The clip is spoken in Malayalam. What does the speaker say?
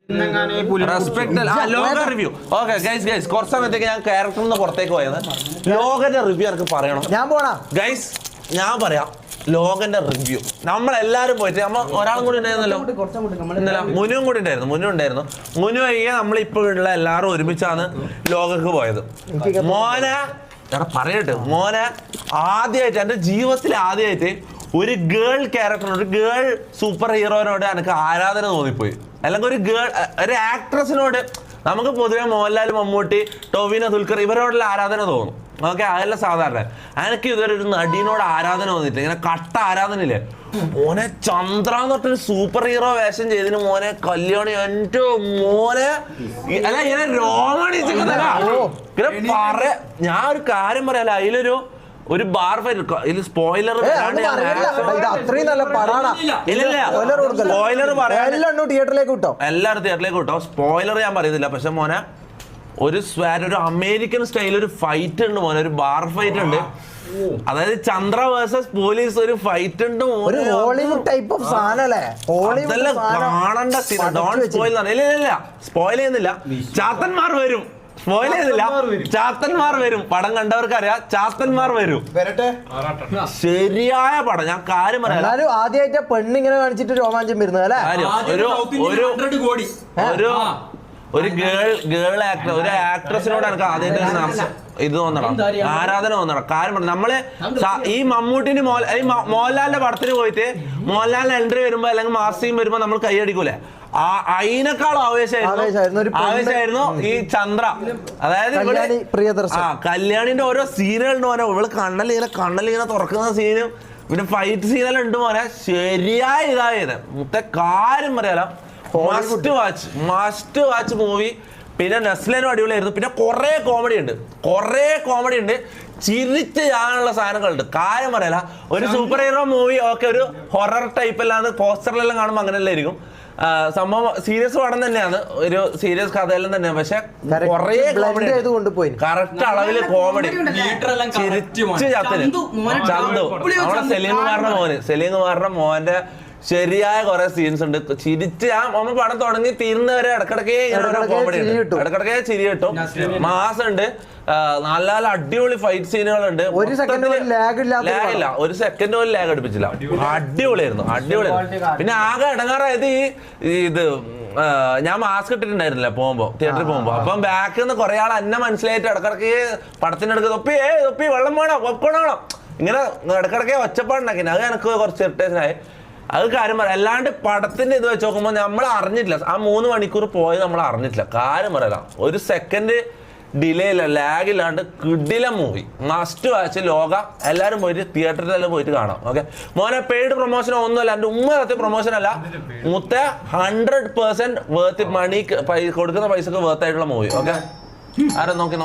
ലോക റിവ്യൂ. ഓക്കെ ഗൈസ് കുറച്ച് സമയത്തേക്ക് ഞാൻ ക്യാരക്ടറിൽ നിന്ന് പുറത്തേക്ക് പോയത്. ലോകന്റെ റിവ്യൂ എനിക്ക് പറയണം. ഞാൻ പോണാ ഗൈസ്, ഞാൻ പറയാം ലോകന്റെ റിവ്യൂ. നമ്മളെല്ലാരും പോയിട്ട് ഒരാളും കൂടി ഉണ്ടായിരുന്നല്ലോ, മുനുവും കൂടി ഉണ്ടായിരുന്നു. മുനു കഴിയാൻ നമ്മളിപ്പോ ഉള്ള എല്ലാവരും ഒരുമിച്ചാണ് ലോകക്ക് പോയത്. മോനെ പറയട്ടെ, മോനെ ആദ്യമായിട്ട് എന്റെ ജീവിതത്തിൽ ആദ്യമായിട്ട് ഒരു ഗേൾ ക്യാരക്ടർ, ഒരു ഗേൾ സൂപ്പർ ഹീറോയിനോട് എനിക്ക് ആരാധന തോന്നിപ്പോയി. അല്ലെങ്കിൽ ഒരു ആക്ട്രസിനോട് നമുക്ക് പൊതുവെ മോഹൻലാൽ, മമ്മൂട്ടി, ടോവിനോ, ദുൽഖർ ഇവരോടുള്ള ആരാധന തോന്നും. ഓക്കെ, അതല്ല സാധാരണ. എനിക്ക് ഇതുവരെ ഒരു നടീനോട് ആരാധന തോന്നിയിട്ടില്ല. ഇങ്ങനെ കട്ട ആരാധന ഇല്ലേ. മോനെ ചന്ദ്ര എന്ന് പറഞ്ഞൊരു സൂപ്പർ ഹീറോ വേഷം ചെയ്തതിന് മോനെ കല്യാണി എന്റെ മോനെ അല്ല ഇങ്ങനെ രോമണിച്ചിങ്ങനെ പറയാ. ഞാൻ ഒരു കാര്യം പറയാല്ല, ഒരു ബാർ ഫൈറ്റ് ഇതിൽ സ്പോയിലർ തിയേറ്ററിലേക്ക് വിട്ടോ, എല്ലാവരും തിയേറ്ററിലേക്ക് വിട്ടോ. സ്പോയിലർ ഞാൻ പറയുന്നില്ല. പക്ഷെ മോനെ ഒരു അമേരിക്കൻ സ്റ്റൈൽ ഒരു ഫൈറ്റ് ഉണ്ട് മോനെ, ഒരു ബാർ ഫൈറ്റ് ഉണ്ട്. അതായത് ചന്ദ്ര വേഴ്സസ് പോലീസ് ഒരു ഫൈറ്റ് ഉണ്ട്. കാണണ്ട സ്പോയിൽ ചെയ്യുന്നില്ല. ചാത്തന്മാർ വരും, സ്പോയിൽ ചെയ്തില്ല. ചാത്തന്മാർ വരും, പടം കണ്ടവർക്ക് അറിയാം. ചാത്തന്മാർ വരും, ശരിയായ പടം. ഞാൻ കാര്യം പറയാം, ആദ്യമായിട്ട് പെണ്ണിങ്ങനെ കാണിച്ചിട്ട് രോമാഞ്ചം വരുന്നത് അല്ലേ. ഒരു ഗേൾ ആക്ടർ, ഒരു ആക്ട്രസിനോട് എനിക്ക് ആദ്യമായിട്ട് ഇത് തോന്നണം, ആരാധന തോന്നണം. കാര്യം നമ്മള് ഈ മമ്മൂട്ടിന് മോഹൻലാലിന്റെ പടത്തിന് പോയിട്ട് മോഹൻലാലിന്റെ എൻട്രി വരുമ്പോ അല്ലെങ്കിൽ മാസ് സീൻ വരുമ്പോ നമ്മൾ കൈയടിക്കൂലേ, അതിനേക്കാൾ ആവേശമായിരുന്നു ഈ ചന്ദ്ര. അതായത് കല്യാണിന്റെ ഓരോ സീനുകളുണ്ട് മോനെ. ഇവള് കണ്ണലിങ്ങനെ തുറക്കുന്ന സീനും പിന്നെ ഫൈറ്റ് സീനെല്ലാം ഉണ്ട് മോനെ. ശരിയായ ഇതായത് മുത്തെ കാര്യം പറയാലോ. Must watch movie. പിന്നെ നെസ്ലനും അടിപൊളിയായിരുന്നു. പിന്നെ കുറേ കോമഡി ഉണ്ട്, ചിരിച്ച് ചെയ്യാനുള്ള സാധനങ്ങളുണ്ട്. കാര്യം പറയല, ഒരു സൂപ്പർ ഹീറോ മൂവി ഓക്കെ, ഒരു ഹൊറർ ടൈപ്പ് അല്ലാതെ പോസ്റ്ററിലെല്ലാം കാണുമ്പോൾ അങ്ങനെയല്ല ആയിരിക്കും. സംഭവം സീരിയസ് പടം തന്നെയാണ്, ഒരു സീരിയസ് കഥയെല്ലാം തന്നെയാണ്. പക്ഷെ കുറേ കോമഡി, കറക്റ്റ് അളവില് കോമഡി. ചിരിച്ച് ചന്തു നമ്മുടെ സലീംകുമാറിന്റെ മോന്റെ ശരിയായ കുറെ സീൻസ് ഉണ്ട്. ചിരിച്ച് നമ്മൾ പടം തുടങ്ങി തീരുന്നവരെ ഇടക്കിടക്കേ ചിരി കിട്ടും. മാസുണ്ട്, നല്ല നല്ല അടിപൊളി ഫൈറ്റ് സീനുകളുണ്ട്. ഒരു സെക്കൻഡ് പോലും ലാഗ് അടുപ്പിച്ചില്ല. അടിപൊളിയായിരുന്നു. പിന്നെ ആകെ ഇടങ്ങാറായത് ഇത് ഞാൻ മാസ്ക് ഇട്ടിട്ടുണ്ടായിരുന്നില്ല തിയേറ്ററിൽ പോകുമ്പോ. അപ്പം ബാക്കിൽ നിന്ന് കുറെ ആൾ എന്നെ മനസ്സിലായിട്ട് ഇടക്കിടക്ക് പടത്തിനെടുക്ക് തൊപ്പി വെള്ളം വേണം, പോപ്കോൺ വേണം, ഇങ്ങനെ ഇടക്കിടക്കേ ഒച്ചപ്പാടുണ്ടാക്കി. അത് എനിക്ക് കുറച്ച് ഇറിറ്റേഷനായി. അത് കാര്യം പറയാം. അല്ലാണ്ട് പടത്തിന്റെ ഇത് വെച്ച് നോക്കുമ്പോൾ നമ്മൾ അറിഞ്ഞിട്ടില്ല, ആ 3 മണിക്കൂർ പോയത് നമ്മൾ അറിഞ്ഞിട്ടില്ല. കാര്യം പറയാം, ഒരു സെക്കൻഡ് ഡിലേ ഇല്ല, ലാഗ് ഇല്ലാണ്ട് കിടില മൂവി. Must watch. ലോക എല്ലാവരും പോയിട്ട് തിയേറ്ററിലെല്ലാം പോയിട്ട് കാണാം. ഓക്കെ മോനെ, പെയ്ഡ് പ്രൊമോഷൻ ഒന്നുമല്ല, എൻ്റെ നടത്തിയ പ്രൊമോഷൻ അല്ല. 100% വേർത്ത്, മണി കൊടുക്കുന്ന പൈസക്ക് വേർത്തായിട്ടുള്ള മൂവി. ഓക്കെ ആരും നോക്കി